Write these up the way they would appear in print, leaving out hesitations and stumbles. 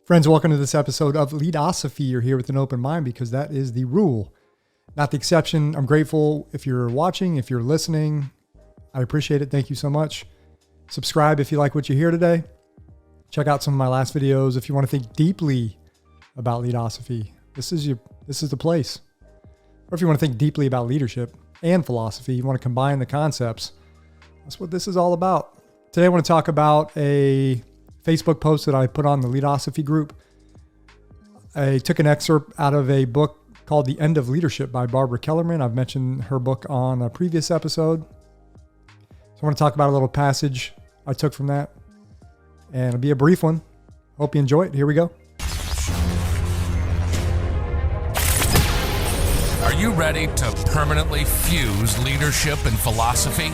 Friends, welcome to this episode of Leadosophy. You're here with an open mind because that is the rule, not the exception. I'm grateful if you're watching, if you're listening. I appreciate it. Thank you so much. Subscribe if you like what you hear today. Check out some of my last videos if you want to think deeply about Leadosophy. This is the place. Or if you want to think deeply about leadership and philosophy, you want to combine the concepts. That's what this is all about. Today I want to talk about a Facebook post that I put on the Leadosophy group. I took an excerpt out of a book called The End of Leadership by Barbara Kellerman. I've mentioned her book on a previous episode. So I want to talk about a little passage I took from that. And it'll be a brief one. Hope you enjoy it. Here we go. Are you ready to permanently fuse leadership and philosophy?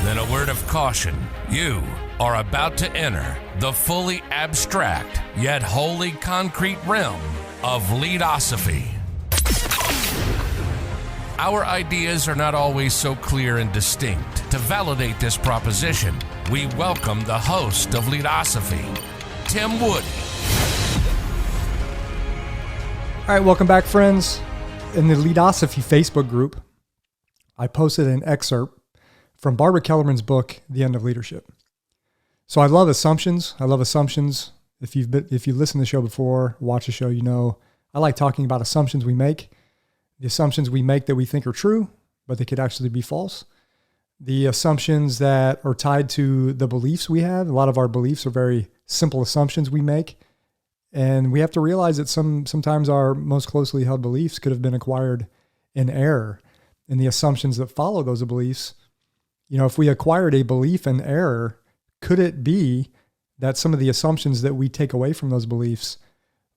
Then a word of caution. You are about to enter the fully abstract yet wholly concrete realm of Leadosophy. Our ideas are not always so clear and distinct. To validate this proposition, we welcome the host of Leadosophy, Tim Wood. All right, welcome back, friends. In the Leadosophy Facebook group, I posted an excerpt from Barbara Kellerman's book, The End of Leadership. So I love assumptions. If you've listened to the show before, watch the show, you know I like talking about assumptions we make. The assumptions we make that we think are true, but they could actually be false. The assumptions that are tied to the beliefs we have. A lot of our beliefs are very simple assumptions we make. And we have to realize that sometimes our most closely held beliefs could have been acquired in error. And the assumptions that follow those beliefs, if we acquired a belief in error, could it be that some of the assumptions that we take away from those beliefs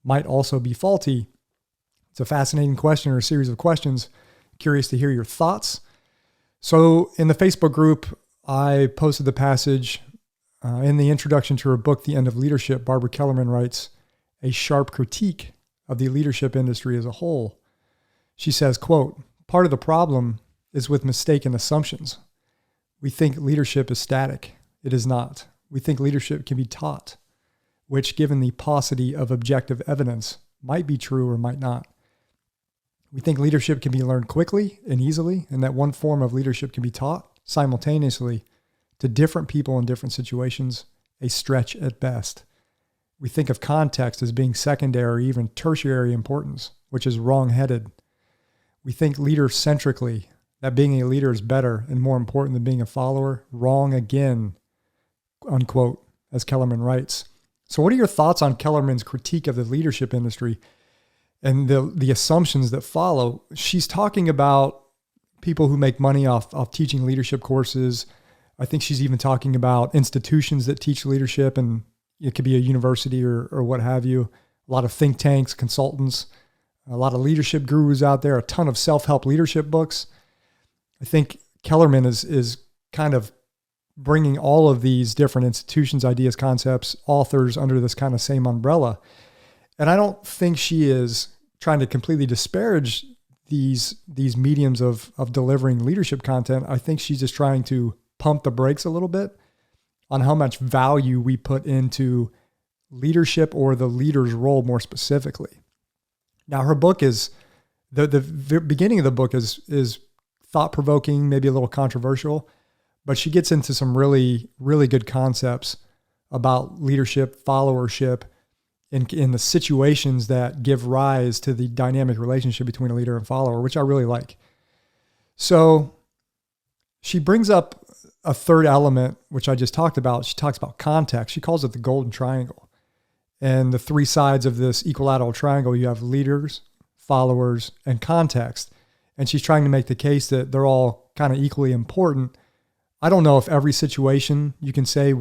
might also be faulty? It's a fascinating question, or a series of questions. Curious to hear your thoughts. So in the Facebook group, I posted the passage in the introduction to her book, The End of Leadership. Barbara Kellerman writes a sharp critique of the leadership industry as a whole. She says, quote, "Part of the problem is with mistaken assumptions. We think leadership is static. It is not. We think leadership can be taught, which, given the paucity of objective evidence, might be true or might not. We think leadership can be learned quickly and easily, and that one form of leadership can be taught simultaneously to different people in different situations, a stretch at best. We think of context as being secondary or even tertiary importance, which is wrong-headed. We think leader-centrically, that being a leader is better and more important than being a follower. Wrong again," unquote, as Kellerman writes. So what are your thoughts on Kellerman's critique of the leadership industry and the assumptions that follow? She's talking about people who make money off teaching leadership courses. I think she's even talking about institutions that teach leadership, and it could be a university or what have you. A lot of think tanks, consultants, a lot of leadership gurus out there, a ton of self-help leadership books. I think Kellerman is kind of bringing all of these different institutions, ideas, concepts, authors under this kind of same umbrella. And I don't think she is trying to completely disparage these mediums of delivering leadership content. I think she's just trying to pump the brakes a little bit on how much value we put into leadership or the leader's role more specifically. Now, her book is, the beginning of the book is thought-provoking, maybe a little controversial, but she gets into some really, really good concepts about leadership, followership, in the situations that give rise to the dynamic relationship between a leader and follower, which I really like. So she brings up a third element, which I just talked about. She talks about context. She calls it the golden triangle. And the three sides of this equilateral triangle, you have leaders, followers, and context. And she's trying to make the case that they're all kind of equally important. I don't know if every situation you can say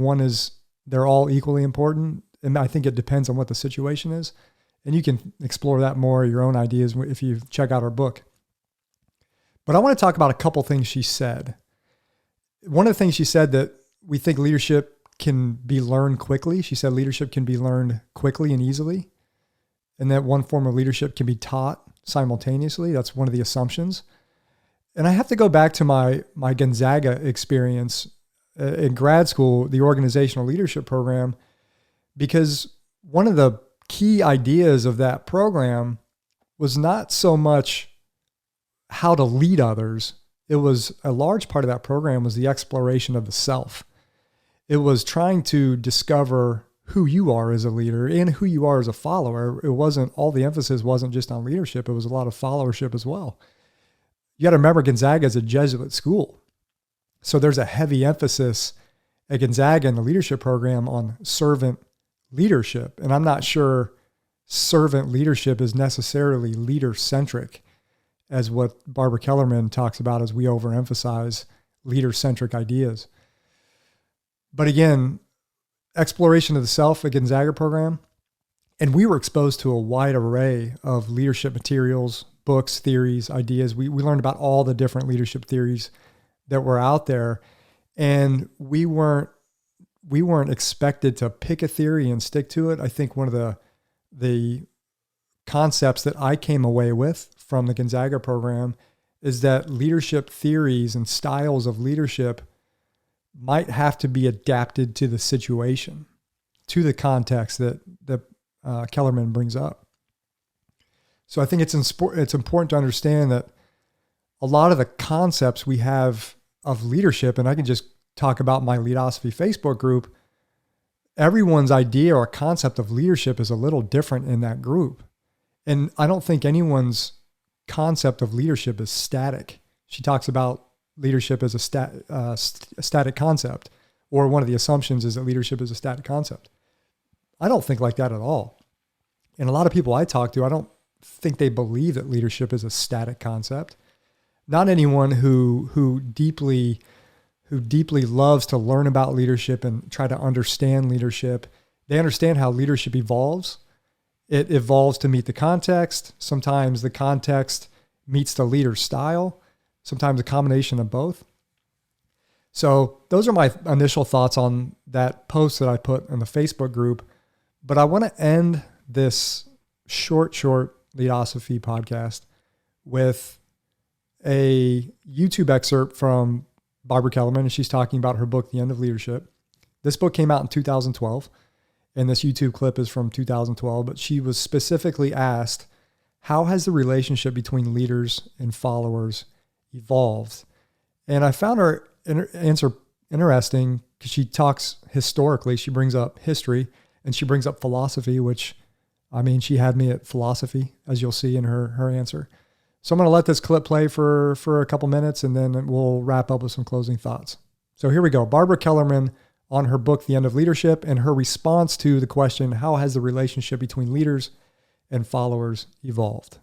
they're all equally important. And I think it depends on what the situation is. And you can explore that more, your own ideas, if you check out our book. But I want to talk about a couple things she said. One of the things she said that we think leadership can be learned quickly. She said leadership can be learned quickly and easily. And that one form of leadership can be taught simultaneously. That's one of the assumptions. And I have to go back to my Gonzaga experience in grad school, the organizational leadership program, because one of the key ideas of that program was not so much how to lead others. It was a large part of that program was the exploration of the self. It was trying to discover who you are as a leader and who you are as a follower. It wasn't, all the emphasis wasn't just on leadership. It was a lot of followership as well. You got to remember Gonzaga is a Jesuit school. So there's a heavy emphasis at Gonzaga in the leadership program on servant leadership. And I'm not sure servant leadership is necessarily leader-centric, as what Barbara Kellerman talks about as we overemphasize leader-centric ideas. But again, exploration of the self at Gonzaga program, and we were exposed to a wide array of leadership materials, books, theories, ideas. We learned about all the different leadership theories that were out there, and we weren't expected to pick a theory and stick to it. I think one of the concepts that I came away with from the Gonzaga program is that leadership theories and styles of leadership might have to be adapted to the situation, to the context that Kellerman brings up. So I think it's important to understand that a lot of the concepts we have of leadership, and I can just talk about my Leadosophy Facebook group, everyone's idea or concept of leadership is a little different in that group. And I don't think anyone's concept of leadership is static. She talks about leadership as a static concept, or one of the assumptions is that leadership is a static concept. I don't think like that at all. And a lot of people I talk to, I don't think they believe that leadership is a static concept. Not anyone who deeply loves to learn about leadership and try to understand leadership. They understand how leadership evolves. It evolves to meet the context. Sometimes the context meets the leader's style. Sometimes a combination of both. So those are my initial thoughts on that post that I put in the Facebook group. But I want to end this short Leadosophy podcast with a YouTube excerpt from Barbara Kellerman, and she's talking about her book, The End of Leadership. This book came out in 2012, and this YouTube clip is from 2012, but she was specifically asked, how has the relationship between leaders and followers evolved? And I found her answer interesting because she talks historically. She brings up history and she brings up philosophy, which, I mean, she had me at philosophy, as you'll see in her answer. So I'm going to let this clip play for a couple minutes, and then we'll wrap up with some closing thoughts. So here we go. Barbara Kellerman on her book, The End of Leadership, and her response to the question, how has the relationship between leaders and followers evolved?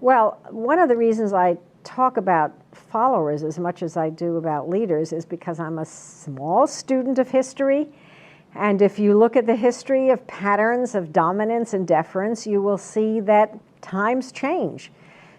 Well, one of the reasons I talk about followers as much as I do about leaders is because I'm a small student of history. And if you look at the history of patterns of dominance and deference, you will see that times change.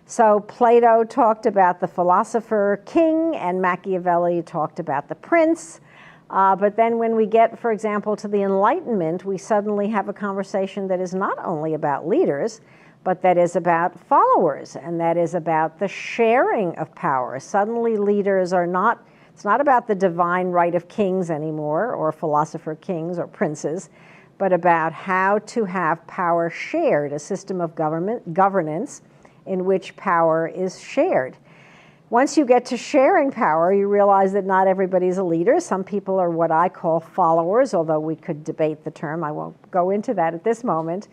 So Plato talked about the philosopher king, and Machiavelli talked about the prince. But then when we get, for example, to the Enlightenment, we suddenly have a conversation that is not only about leaders, but that is about followers, and that is about the sharing of power. Suddenly leaders are not, it's not about the divine right of kings anymore, or philosopher kings or princes, but about how to have power shared, a system of governance in which power is shared. Once you get to sharing power, you realize that not everybody's a leader. Some people are what I call followers, although we could debate the term. I won't go into that at this moment.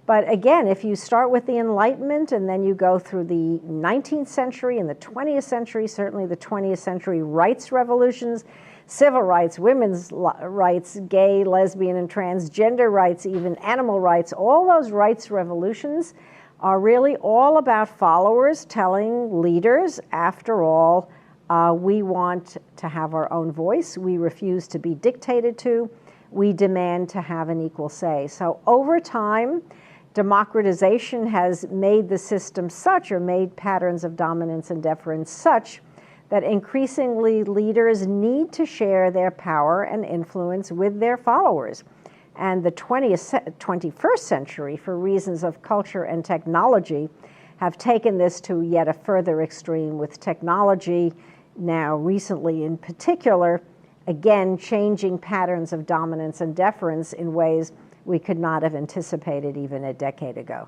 But again, if you start with the Enlightenment and then you go through the 19th century and the 20th century, certainly the 20th century rights revolutions, civil rights, women's rights, gay, lesbian, and transgender rights, even animal rights, all those rights revolutions are really all about followers telling leaders, after all, we want to have our own voice. We refuse to be dictated to. We demand to have an equal say. So over time, democratization has made the system such, or made patterns of dominance and deference such, that increasingly leaders need to share their power and influence with their followers. And the 21st century, for reasons of culture and technology, have taken this to yet a further extreme, with technology now recently in particular again, changing patterns of dominance and deference in ways we could not have anticipated even a decade ago.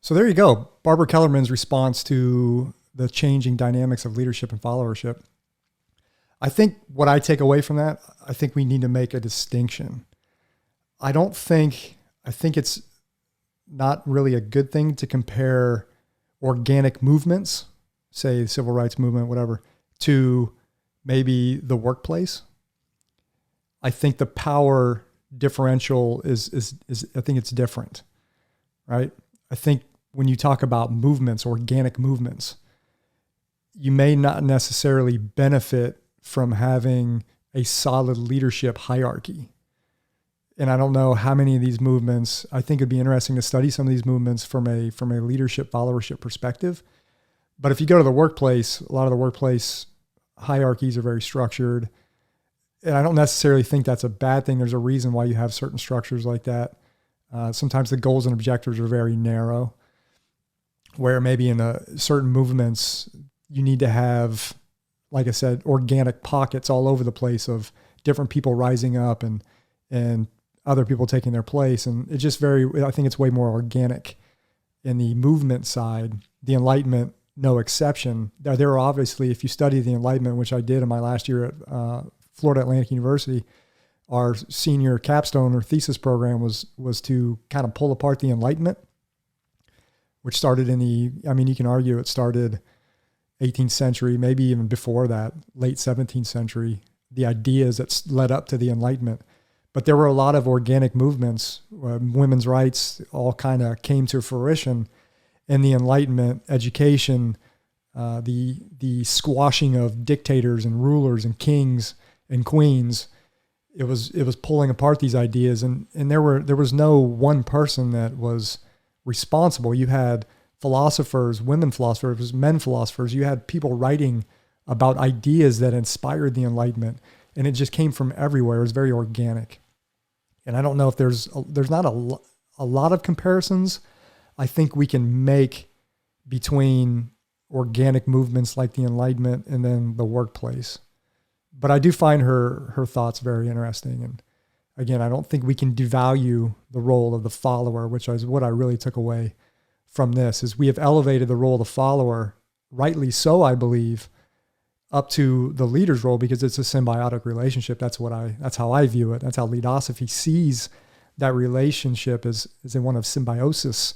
So there you go. Barbara Kellerman's response to the changing dynamics of leadership and followership. I think what I take away from that, I think we need to make a distinction. I think it's not really a good thing to compare organic movements, say the civil rights movement, whatever, to maybe the workplace. I think the power differential is I think it's different, right? I think when you talk about movements, organic movements, you may not necessarily benefit from having a solid leadership hierarchy. And I don't know how many of these movements, I think it'd be interesting to study some of these movements from a leadership followership perspective. But if you go to the workplace, a lot of the workplace hierarchies are very structured. And I don't necessarily think that's a bad thing. There's a reason why you have certain structures like that. Sometimes the goals and objectives are very narrow, where maybe in certain movements, you need to have, like I said, organic pockets all over the place of different people rising up and other people taking their place. And it's just I think it's way more organic in the movement side. The Enlightenment, no exception. There are obviously, if you study the Enlightenment, which I did in my last year at Florida Atlantic University, our senior capstone or thesis program was to kind of pull apart the Enlightenment, which started you can argue it started 18th century, maybe even before that, late 17th century, the ideas that led up to the Enlightenment. But there were a lot of organic movements, women's rights all kind of came to fruition in the Enlightenment, education, the squashing of dictators and rulers and kings and queens. It was pulling apart these ideas, and there was no one person that was responsible. You had philosophers, women philosophers, men philosophers. You had people writing about ideas that inspired the Enlightenment, and it just came from everywhere. It was very organic. And I don't know if there's not a lot of comparisons I think we can make between organic movements like the Enlightenment and then the workplace. But I do find her thoughts very interesting. And again, I don't think we can devalue the role of the follower, which is what I really took away from this, is we have elevated the role of the follower, rightly so, I believe, up to the leader's role because it's a symbiotic relationship. That's how I view it. That's how Leadosophy sees that relationship as in one of symbiosis.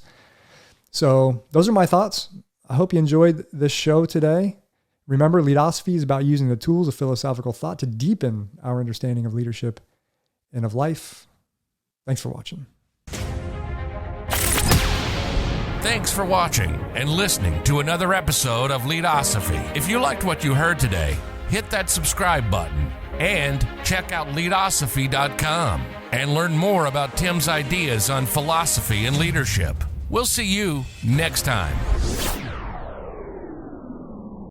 So those are my thoughts. I hope you enjoyed this show today. Remember, Leadosophy is about using the tools of philosophical thought to deepen our understanding of leadership and of life. Thanks for watching. Thanks for watching and listening to another episode of Leadosophy. If you liked what you heard today, hit that subscribe button and check out Leadosophy.com and learn more about Tim's ideas on philosophy and leadership. We'll see you next time.